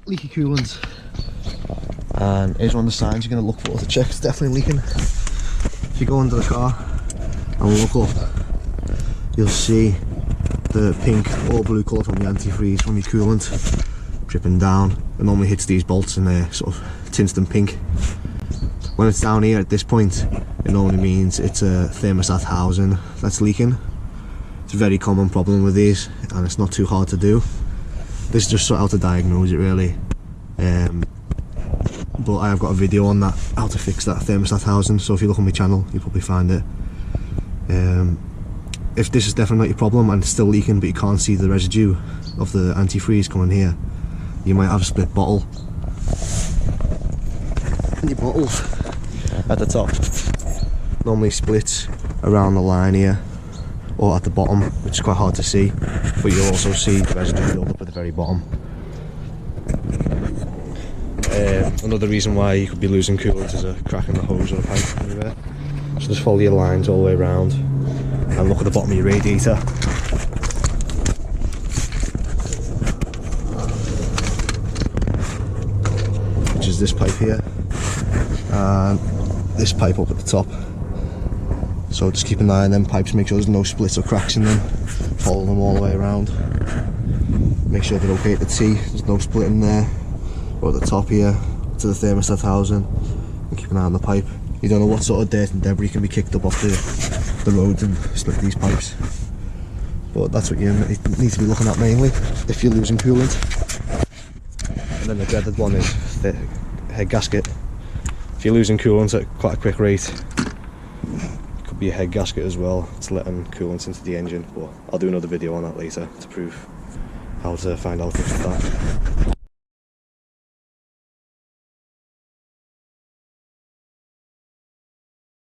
leaky coolant, and here's one of the signs you're going to look for to check it's definitely leaking. If you go under the car and look up, you'll see the pink or blue colour from the antifreeze from your coolant dripping down. It normally hits these bolts and they're sort of tungsten pink. When it's down here at this point, it normally means it's a thermostat housing that's leaking. It's a very common problem with these, and it's not too hard to do. This is just how to diagnose it really. But I have got a video on that, how to fix that thermostat housing, so if you look on my channel you'll probably find it. If this is definitely not your problem and it's still leaking but you can't see the residue of the antifreeze coming here, you might have a split bottle. And your bottles at the top normally splits around the line here or at the bottom, which is quite hard to see, but you'll also see the residue build up at the very bottom. Another reason why you could be losing coolant is a crack in the hose or a pipe anywhere. So just follow your lines all the way around and look at the bottom of your radiator. Which is this pipe here, and this pipe up at the top. So just keep an eye on them pipes, make sure there's no splits or cracks in them. Follow them all the way around. Make sure they're okay at the T, there's no split in there. Or at the top here, to the thermostat housing, and keep an eye on the pipe. You don't know what sort of dirt and debris can be kicked up off the roads and split these pipes. But that's what you need to be looking at mainly if you're losing coolant. And then the dreaded one is the head gasket. If you're losing coolant at quite a quick rate, it could be a head gasket as well. It's letting coolant into the engine, but I'll do another video on that later to prove how to find out if it's that.